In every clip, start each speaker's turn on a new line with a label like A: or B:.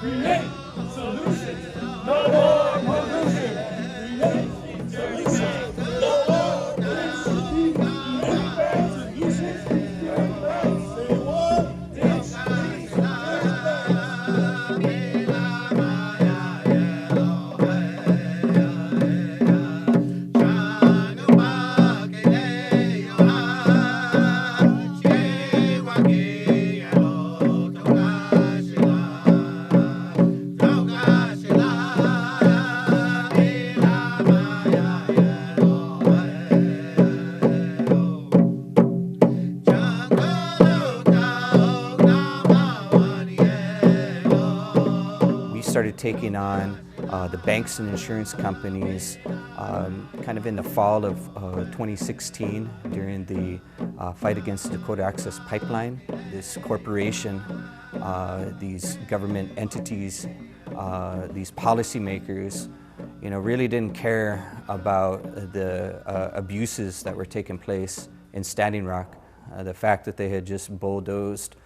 A: Create solutions. No more pollution. Create solutions. No more pollution. Create solutions. Say what? This.
B: Started taking on the banks and insurance companies kind of in the fall of 2016 during the fight against the Dakota Access Pipeline. This corporation, these government entities, these policymakers, really didn't care about the abuses that were taking place in Standing Rock. The fact that they had just bulldozed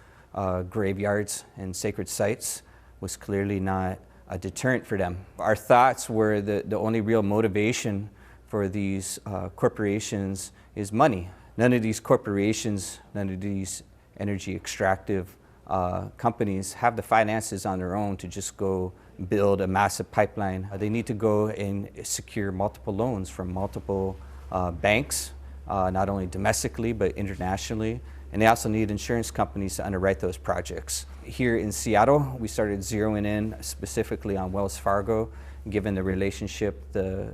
B: graveyards and sacred sites was clearly not a deterrent for them. Our thoughts were that the only real motivation for these corporations is money. None of these corporations, none of these energy extractive companies have the finances on their own to just go build a massive pipeline. They need to go and secure multiple loans from multiple banks, not only domestically but internationally. And they also need insurance companies to underwrite those projects. Here in Seattle, we started zeroing in specifically on Wells Fargo, given the relationship the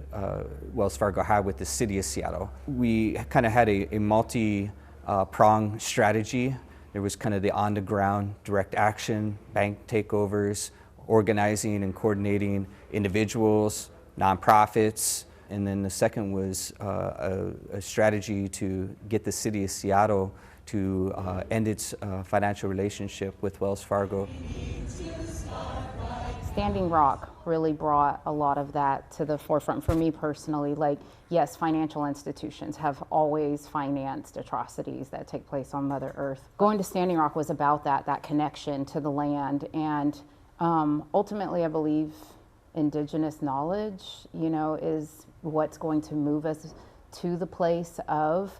B: Wells Fargo had with the city of Seattle. We kind of had a multi-pronged strategy. There was kind of the on-the-ground direct action, bank takeovers, organizing and coordinating individuals, nonprofits, and then the second was a strategy to get the city of Seattle to end its financial relationship with Wells Fargo.
C: Standing Rock really brought a lot of that to the forefront for me personally. Like, yes, financial institutions have always financed atrocities that take place on Mother Earth. Going to Standing Rock was about that connection to the land, and ultimately I believe Indigenous knowledge, is what's going to move us to the place of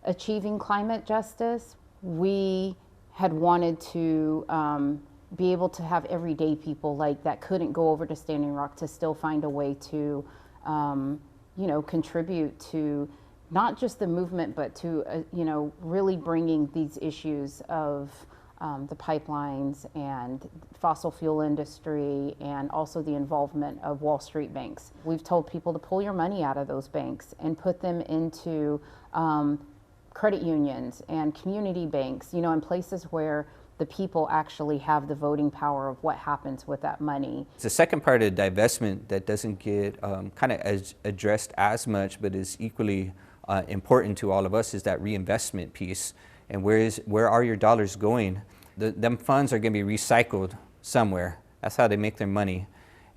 C: achieving climate justice. We had wanted to be able to have everyday people that couldn't go over to Standing Rock to still find a way to, contribute to not just the movement, but to, really bringing these issues of the pipelines and fossil fuel industry, and also the involvement of Wall Street banks. We've told people to pull your money out of those banks and put them into credit unions and community banks, in places where the people actually have the voting power of what happens with that money.
B: It's the second part of the divestment that doesn't get kind of addressed as much, but is equally important to all of us, is that reinvestment piece. And where are your dollars going? Them funds are going to be recycled somewhere. That's how they make their money.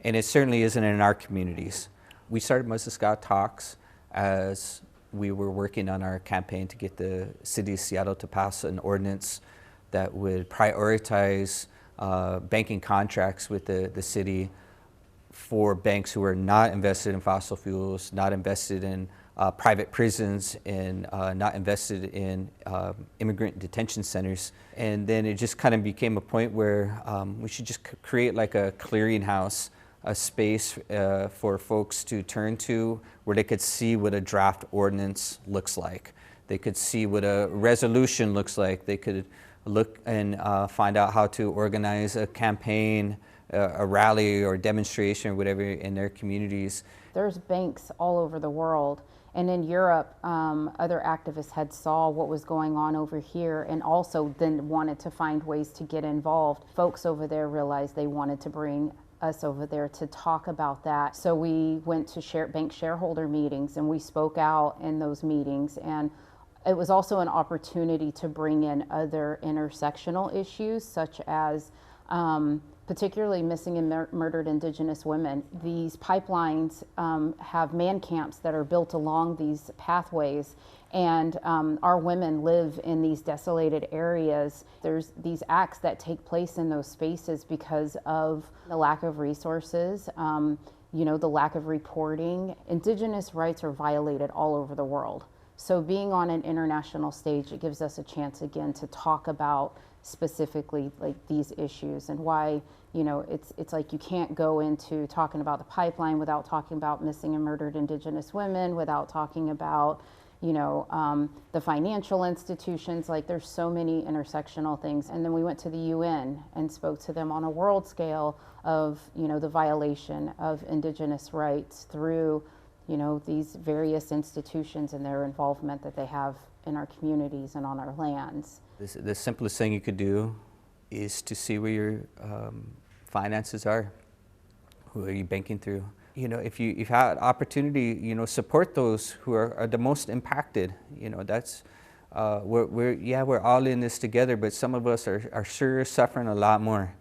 B: And it certainly isn't in our communities. We started Mazaska Talks as we were working on our campaign to get the city of Seattle to pass an ordinance that would prioritize banking contracts with the city for banks who are not invested in fossil fuels, not invested in private prisons, and not invested in immigrant detention centers. And then it just kind of became a point where we should just create like a clearinghouse, a space for folks to turn to where they could see what a draft ordinance looks like. They could see what a resolution looks like. They could look and find out how to organize a campaign, a rally or demonstration or whatever in their communities.
C: There's banks all over the world. And in Europe, other activists had saw what was going on over here and also then wanted to find ways to get involved. Folks over there realized they wanted to bring us over there to talk about that. So we went to bank shareholder meetings and we spoke out in those meetings. And it was also an opportunity to bring in other intersectional issues such as particularly missing and murdered Indigenous women. These pipelines have man camps that are built along these pathways, and our women live in these desolated areas. There's these acts that take place in those spaces because of the lack of resources, the lack of reporting. Indigenous rights are violated all over the world. So being on an international stage, it gives us a chance again to talk about specifically like these issues and why, it's like you can't go into talking about the pipeline without talking about missing and murdered Indigenous women, without talking about, the financial institutions. Like there's so many intersectional things. And then we went to the UN and spoke to them on a world scale of, the violation of Indigenous rights through, these various institutions and their involvement that they have in our communities and on our lands.
B: The simplest thing you could do is to see where your finances are. Who are you banking through? If you've had opportunity, support those who are the most impacted. That's we're all in this together, but some of us are sure suffering a lot more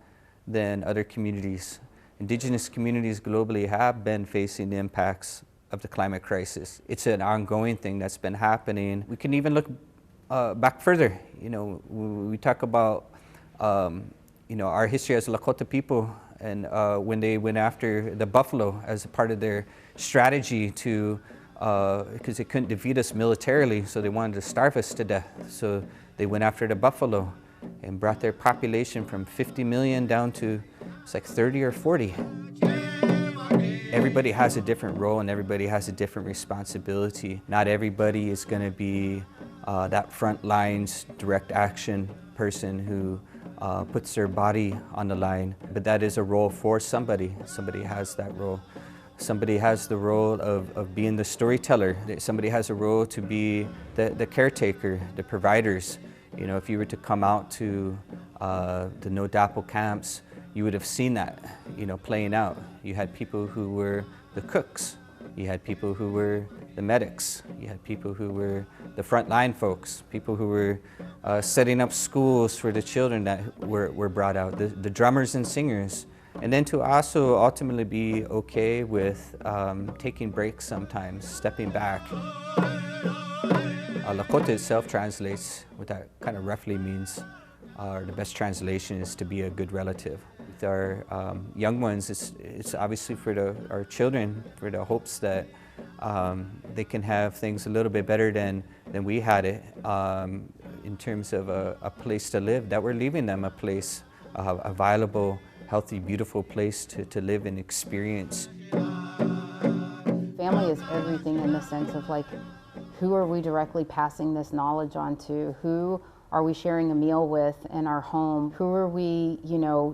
B: than other communities. Indigenous communities globally have been facing the impacts of the climate crisis. It's an ongoing thing that's been happening. We can even look back further. We talk about our history as Lakota people, and when they went after the buffalo as a part of their strategy to, because they couldn't defeat us militarily, so they wanted to starve us to death. So they went after the buffalo and brought their population from 50 million down to it's like 30 or 40. Everybody has a different role and everybody has a different responsibility. Not everybody is going to be that front lines direct action person who puts their body on the line, but that is a role for somebody. Somebody has that role. Somebody has the role of being the storyteller. Somebody has a role to be the caretaker, the providers. If you were to come out to the No DAPL camps, you would have seen that, playing out. You had people who were the cooks. You had people who were the medics. You had people who were the frontline folks, people who were setting up schools for the children that were brought out, the drummers and singers. And then to also ultimately be okay with taking breaks sometimes, stepping back. Lakota itself translates, what that kind of roughly means, or the best translation is to be a good relative. With our young ones, it's obviously for our children, for the hopes that they can have things a little bit better than we had it in terms of a place to live, that we're leaving them a place, a viable, healthy, beautiful place to live and experience.
C: Family is everything in the sense of like, who are we directly passing this knowledge on to? Who are we sharing a meal with in our home? Who are we,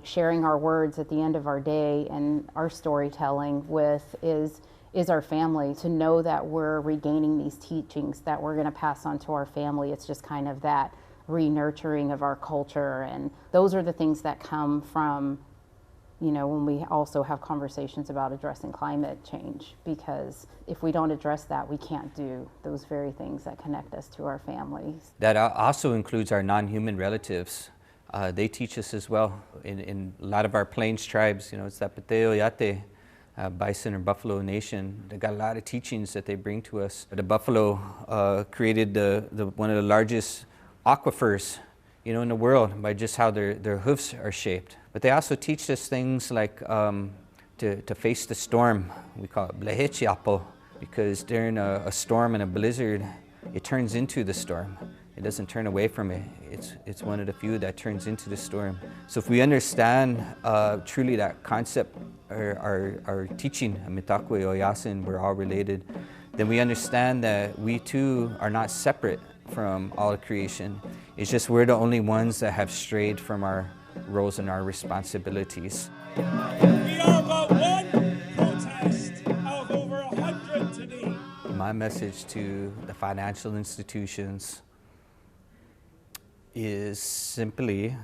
C: sharing our words at the end of our day and our storytelling with is our family. To know that we're regaining these teachings that we're going to pass on to our family, it's just kind of that re-nurturing of our culture. And those are the things that come from, when we also have conversations about addressing climate change, because if we don't address that, we can't do those very things that connect us to our families.
B: That also includes our non-human relatives. They teach us as well. In a lot of our Plains tribes, it's Zapateo, Yate, Bison or Buffalo Nation. They got a lot of teachings that they bring to us. The buffalo created one of the largest aquifers, in the world by just how their hoofs are shaped. But they also teach us things like to face the storm. We call it blehechiapo, because during a storm and a blizzard, it turns into the storm. It doesn't turn away from it. It's one of the few that turns into the storm. So if we understand truly that concept, our teaching, Mitakwe Oyasin, we're all related, then we understand that we too are not separate from all of creation. It's just we're the only ones that have strayed from our roles and our responsibilities.
A: We are but one protest out of over 100 today.
B: My message to the financial institutions is simply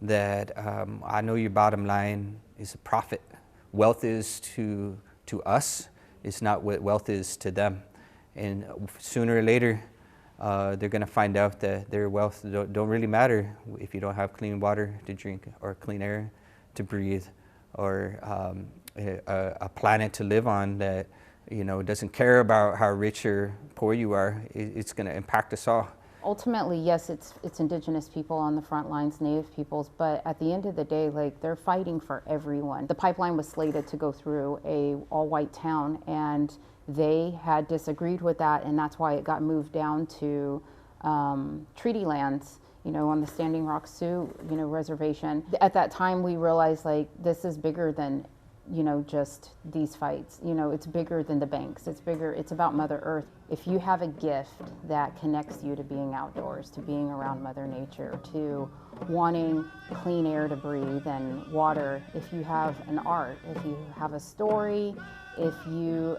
B: that I know your bottom line is a profit. Wealth is to us, it's not what wealth is to them. And sooner or later, they're going to find out that their wealth don't really matter if you don't have clean water to drink or clean air to breathe, or a planet to live on that, you know, doesn't care about how rich or poor you are. It's going to impact us all.
C: Ultimately, yes, it's Indigenous people on the front lines, Native peoples, but at the end of the day, like, they're fighting for everyone. The pipeline was slated to go through a all-white town, and they had disagreed with that, and that's why it got moved down to treaty lands, you know, on the Standing Rock Sioux, you know, reservation. At that time, we realized, like, this is bigger than, you know, just these fights. You know, it's bigger than the banks. It's bigger, it's about Mother Earth. If you have a gift that connects you to being outdoors, to being around Mother Nature, to wanting clean air to breathe and water, if you have an art, if you have a story, if you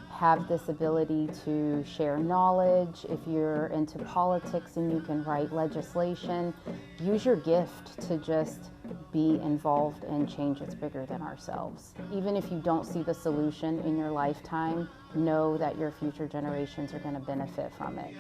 C: have this ability to share knowledge, if you're into politics and you can write legislation, use your gift to just be involved in change that's bigger than ourselves. Even if you don't see the solution in your lifetime, know that your future generations are going to benefit from it.